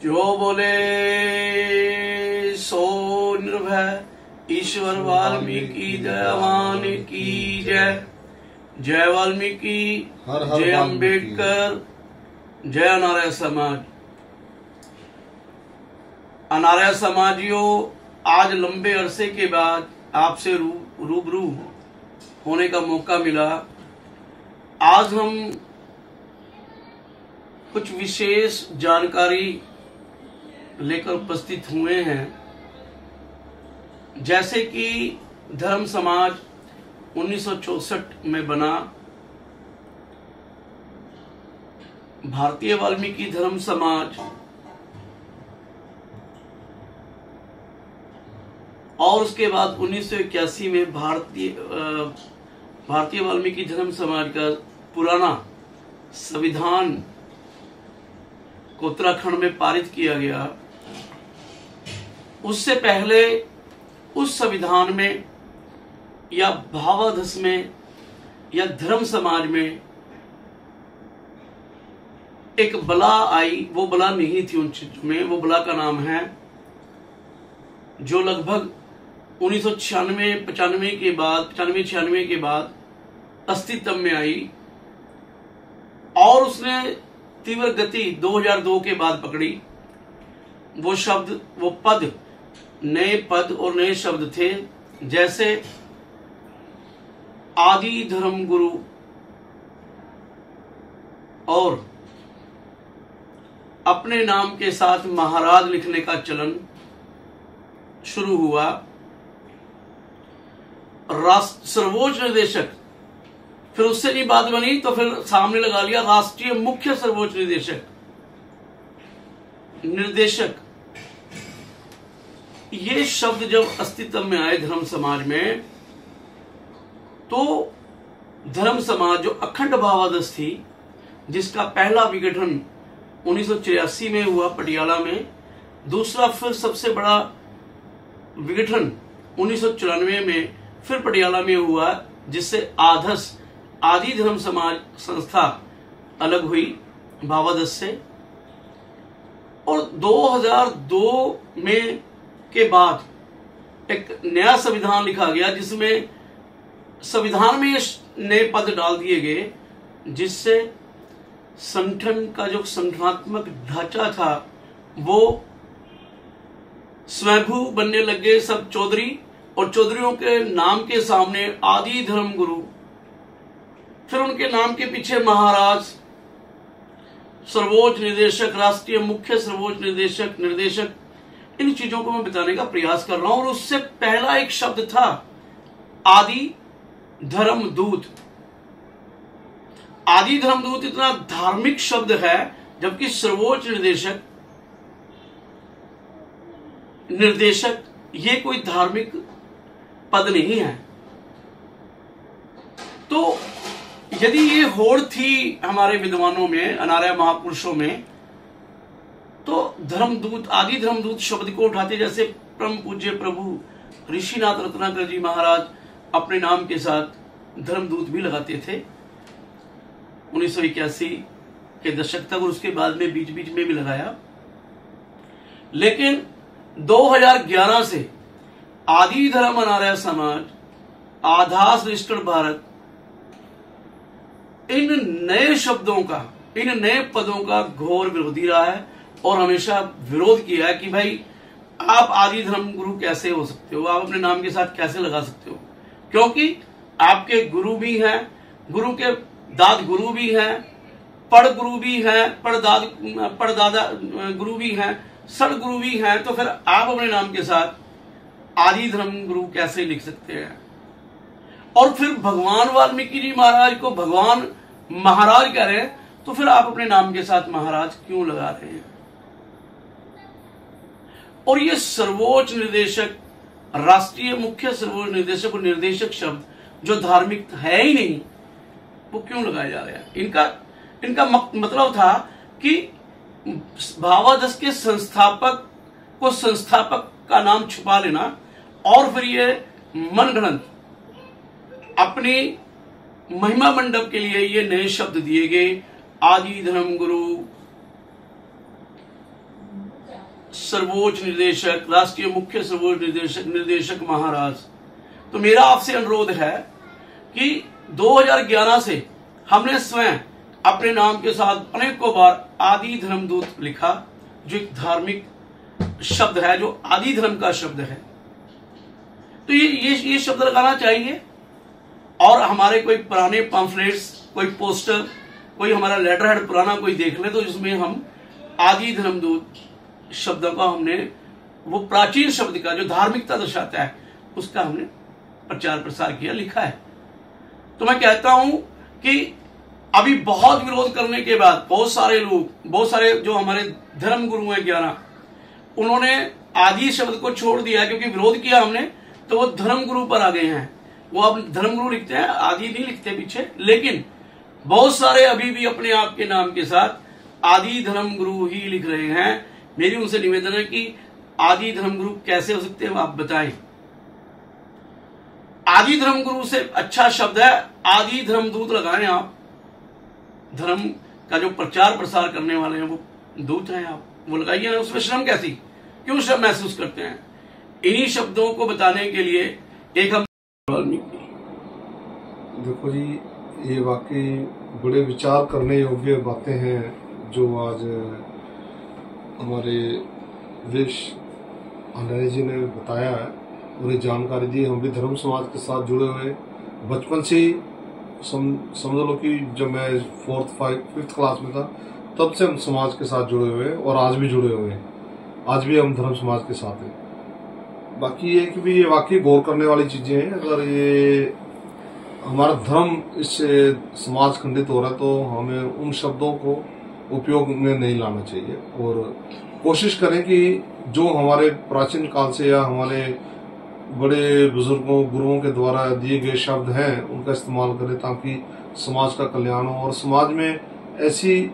जो बोले सो निर्भय, ईश्वर वाल्मीकि जयवान की जय। जय वाल्मीकि, जय अम्बेडकर, जय अनार्य समाज। अनार्य समाजियों, आज लंबे अरसे के बाद आपसे रूबरू होने का मौका मिला। आज हम कुछ विशेष जानकारी लेकर उपस्थित हुए हैं। जैसे कि धर्म समाज 1964 में बना, भारतीय वाल्मीकि धर्म समाज, और उसके बाद 1981 में भारतीय वाल्मीकि धर्म समाज का पुराना संविधान को उत्तराखंड में पारित किया गया। उससे पहले उस संविधान में या भावाधस में या धर्म समाज में एक बला आई। वो बला नहीं थी उन चीजों में। वो बला का नाम है, जो लगभग 1996-95 के बाद 95-96 के बाद अस्तित्व में आई और उसने तीव्र गति 2002 के बाद पकड़ी। वो शब्द, वो पद, नए पद और नए शब्द थे, जैसे आदि धर्म गुरु और अपने नाम के साथ महाराज लिखने का चलन शुरू हुआ। सर्वोच्च निर्देशक, फिर उससे नहीं बात बनी तो फिर सामने लगा लिया राष्ट्रीय मुख्य सर्वोच्च निर्देशक। ये शब्द जब अस्तित्व में आए धर्म समाज में, तो धर्म समाज जो अखंड भावादश थी, जिसका पहला विघटन 1983 में हुआ पटियाला में, दूसरा फिर सबसे बड़ा विघटन 1994 में फिर पटियाला में हुआ, जिससे आदि धर्म समाज संस्था अलग हुई भावादश से। और 2002 में के बाद एक नया संविधान लिखा गया, जिसमें संविधान में ये नए पद डाल दिए गए, जिससे संगठन का जो संगठनात्मक ढांचा था वो स्वयंभू बनने लगे सब चौधरी, और चौधरियों के नाम के सामने आदि धर्म गुरु, फिर उनके नाम के पीछे महाराज, सर्वोच्च निर्देशक, राष्ट्रीय मुख्य सर्वोच्च निर्देशक। इन चीजों को मैं बताने का प्रयास कर रहा हूं। और उससे पहला एक शब्द था आदि धर्म दूत। आदि धर्म दूत इतना धार्मिक शब्द है, जबकि सर्वोच्च निर्देशक ये कोई धार्मिक पद नहीं है। तो यदि ये होड़ थी हमारे विद्वानों में, अनार्य महापुरुषों में, तो धर्मदूत, आदि धर्मदूत शब्द को उठाते, जैसे परम पूज्य प्रभु ऋषिनाथ रत्नाकर जी महाराज अपने नाम के साथ धर्मदूत भी लगाते थे 1981 के दशक तक, और उसके बाद में बीच बीच में भी लगाया। लेकिन 2011 से आदि धर्म अनार्य समाज, आधास रजिस्टर्ड भारत, इन नए शब्दों का, इन नए पदों का घोर विरोधी रहा है और हमेशा विरोध किया है कि भाई आप आदि धर्म गुरु कैसे हो सकते हो, आप अपने नाम के साथ कैसे लगा सकते हो, क्योंकि आपके गुरु भी हैं, गुरु के दाद गुरु भी हैं, पढ़ गुरु भी हैं, पढ़दादा गुरु भी हैं, सड़ गुरु भी हैं। तो फिर आप अपने नाम के साथ आदि धर्म गुरु कैसे लिख सकते हैं? और फिर भगवान वाल्मीकि जी महाराज को भगवान महाराज कह रहे हैं, तो फिर आप अपने नाम के साथ महाराज क्यों लगा रहे हैं? और ये सर्वोच्च निर्देशक, राष्ट्रीय मुख्य सर्वोच्च निर्देशक और निर्देशक शब्द जो धार्मिक है ही नहीं, वो क्यों लगाए जा रहे हैं? इनका मतलब था कि भावादश के संस्थापक को संस्थापक का नाम छुपा लेना, और फिर ये मनगढ़ंत अपनी महिमा मंडप के लिए ये नए शब्द दिए गए, आदि धर्म गुरु, सर्वोच्च निर्देशक, राष्ट्रीय मुख्य सर्वोच्च निर्देशक महाराज, तो मेरा आपसे अनुरोध है कि 2011 से हमने स्वयं अपने नाम के साथ अनेकों बार आदि धर्मदूत लिखा, जो एक धार्मिक शब्द है, जो आदि धर्म का शब्द है। तो ये शब्द लगाना चाहिए। और हमारे कोई पुराने पम्फलेट्स, कोई पोस्टर, कोई हमारा लेटर हेड पुराना कोई देख ले, तो इसमें हम आदि धर्मदूत शब्द का हमने, वो प्राचीन शब्द का जो धार्मिकता दर्शाता है, उसका हमने प्रचार प्रसार किया, लिखा है। तो मैं कहता हूं कि अभी बहुत विरोध करने के बाद बहुत सारे लोग, बहुत सारे जो हमारे धर्म गुरु हैं 11, उन्होंने आदि शब्द को छोड़ दिया, क्योंकि विरोध किया हमने, तो वो धर्म गुरु पर आ गए हैं। वो अब धर्म गुरु लिखते हैं, आदि नहीं लिखते पीछे। लेकिन बहुत सारे अभी भी अपने आप के नाम के साथ आदि धर्म गुरु ही लिख रहे हैं। मेरी उनसे निवेदन है कि आदि धर्म गुरु कैसे हो सकते हैं, आप बताएं। आदि धर्म गुरु से अच्छा शब्द है आदि धर्मदूत लगाएं आप। धर्म का जो प्रचार प्रसार करने वाले हैं वो दूत हैं, आप वो लगाइए ना। उसमें श्रम कैसी, क्यों श्रम महसूस करते हैं? इन्हीं शब्दों को बताने के लिए एक हम देखो जी, ये वाकई बड़े विचार करने योग्य बातें हैं जो आज हमारे विदेश आनंद जी ने बताया है और ये जानकारी दी। हम भी धर्म समाज के साथ जुड़े हुए बचपन से ही, समझ लो कि जब मैं 4th 5th क्लास में था तब से हम समाज के साथ जुड़े हुए हैं और आज भी जुड़े हुए हैं। आज भी हम धर्म समाज के साथ हैं। बाकी ये कि भी ये वाकई गौर करने वाली चीजें हैं। अगर ये हमारा धर्म इससे समाज खंडित हो रहा है तो हमें उन शब्दों को उपयोग में नहीं लाना चाहिए और कोशिश करें कि जो हमारे प्राचीन काल से या हमारे बड़े बुजुर्गों गुरुओं के द्वारा दिए गए शब्द हैं उनका इस्तेमाल करें, ताकि समाज का कल्याण हो और समाज में ऐसी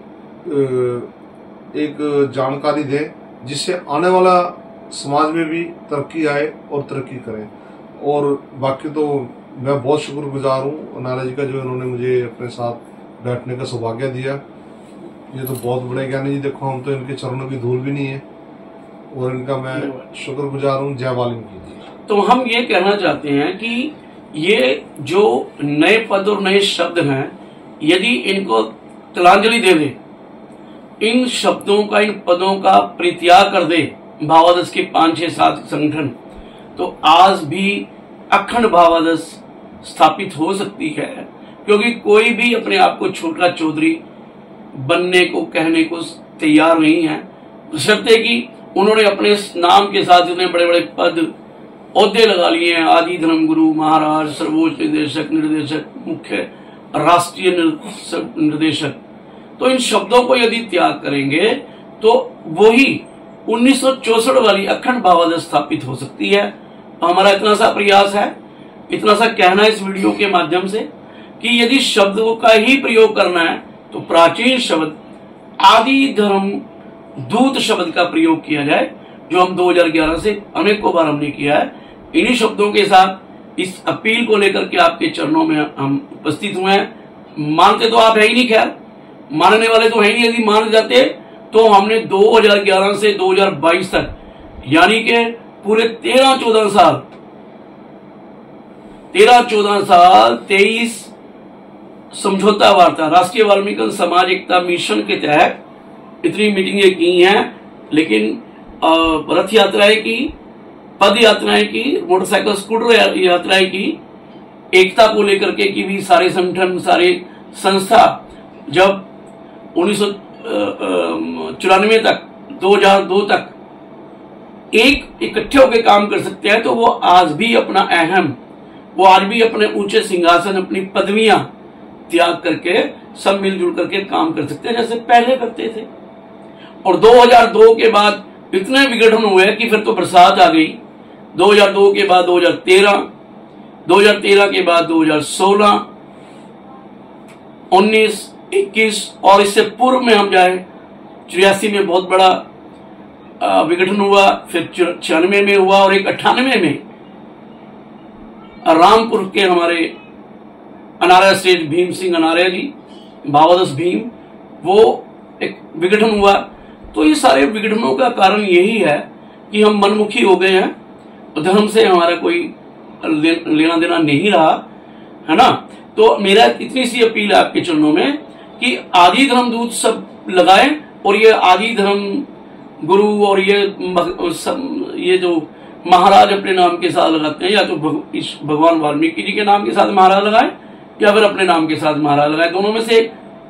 एक जानकारी दें जिससे आने वाला समाज में भी तरक्की आए और तरक्की करें। और बाकी तो मैं बहुत शुक्रगुजार हूँ नारा जी का, जो इन्होंने मुझे अपने साथ बैठने का सौभाग्य दिया। ये तो बहुत बड़े ज्ञानी जी, देखो हम तो इनके चरणों की धूल भी नहीं है और इनका मैं शुक्रगुजार हूँ। जय वाल्मीकि जी। तो हम ये कहना चाहते हैं कि ये जो नए पद और नए शब्द हैं, यदि इनको तिलांजलि दे दे, इन शब्दों का, इन पदों का परित्याग कर दे भावादर्श के 5, 6, 7 संगठन, तो आज भी अखंड भावादर्श स्थापित हो सकती है। क्योंकि कोई भी अपने आप को छोटा चौधरी बनने को, कहने को तैयार नहीं है, बशर्ते कि उन्होंने अपने नाम के साथ इतने बड़े बड़े पद, ओहदे लगा लिए हैं। आदि धर्म गुरु, महाराज, सर्वोच्च निर्देशक, निर्देशक, मुख्य, राष्ट्रीय निर्देशक। तो इन शब्दों को यदि त्याग करेंगे तो वही 1964 वाली अखंड भावादर्श स्थापित हो सकती है। हमारा इतना सा प्रयास है, इतना सा कहना है इस वीडियो के माध्यम से कि यदि शब्दों का ही प्रयोग करना है तो प्राचीन शब्द आदि धर्म दूत शब्द का प्रयोग किया जाए, जो हम 2011 से अनेकों बार हमने किया है। इन्हीं शब्दों के साथ इस अपील को लेकर के आपके चरणों में हम उपस्थित हुए हैं। मानते तो आप है ही नहीं, खैर मानने वाले तो है ही नहीं। यदि मान जाते तो हमने 2011 से 2022 तक, यानी कि पूरे 13-14 साल 23 समझौता वार्ता राष्ट्रीय वाल्मीकि समाज एकता मिशन के तहत इतनी मीटिंगें की हैं। लेकिन रथ यात्राएं की, पद यात्राएं की, मोटरसाइकिल स्कूटर यात्राएं की, एकता को लेकर के की भी सारे संगठन, सारे संस्था जब 1994 तक, 2002 तक एक इकट्ठे होकर काम कर सकते हैं, तो वो आज भी अपना अहम, वो आज भी अपने ऊंचे सिंहासन, अपनी पदवियां त्याग करके सब मिलजुल करके काम कर सकते हैं जैसे पहले करते थे। और 2002 के बाद इतने विघटन हुए कि फिर तो बरसात आ गई। 2002 के बाद 2013, 2013 के बाद 2016, 19, 21 और इससे पूर्व में हम जाए 83 में बहुत बड़ा विघटन हुआ, फिर 96 में हुआ और एक 98 में रामपुर के हमारे अनार्य श्रेष्ठ भीम सिंह अनार्य जी, भावादर्श भीम, वो एक विघटन हुआ। तो ये सारे विघटनों का कारण यही है कि हम मनमुखी हो गए हैं, धर्म से हमारा कोई लेना देना नहीं रहा, है ना। तो मेरा इतनी सी अपील है आपके चरणों में कि आदि धर्म दूत सब लगाएं, और ये आदि धर्म गुरु और ये जो महाराज अपने नाम के साथ लगाते हैं, या तो भगवान वाल्मीकि जी के नाम के साथ महाराज लगाएं, या फिर अपने नाम के साथ महाराज लगाएं, दोनों में से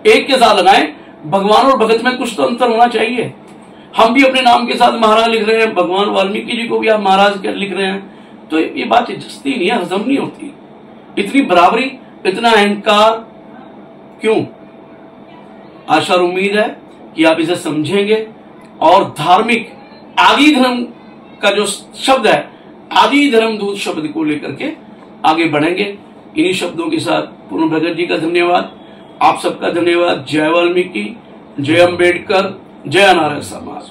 एक के साथ लगाएं। भगवान और भगत में कुछ तो अंतर होना चाहिए। हम भी अपने नाम के साथ महाराज लिख रहे हैं, भगवान वाल्मीकि जी को भी आप महाराज लिख रहे हैं, तो ये बात जचती नहीं है, हजम नहीं होती। इतनी बराबरी, इतना अहंकार क्यों? आशा और उम्मीद है कि आप इसे समझेंगे और धार्मिक आदि धर्म का जो शब्द है, आदि धर्म दूत शब्द को लेकर के आगे बढ़ेंगे। इन्हीं शब्दों के साथ पूर्ण भगत जी का धन्यवाद, आप सबका धन्यवाद। जय वाल्मीकि, जय अम्बेडकर, जय नारायण समाज।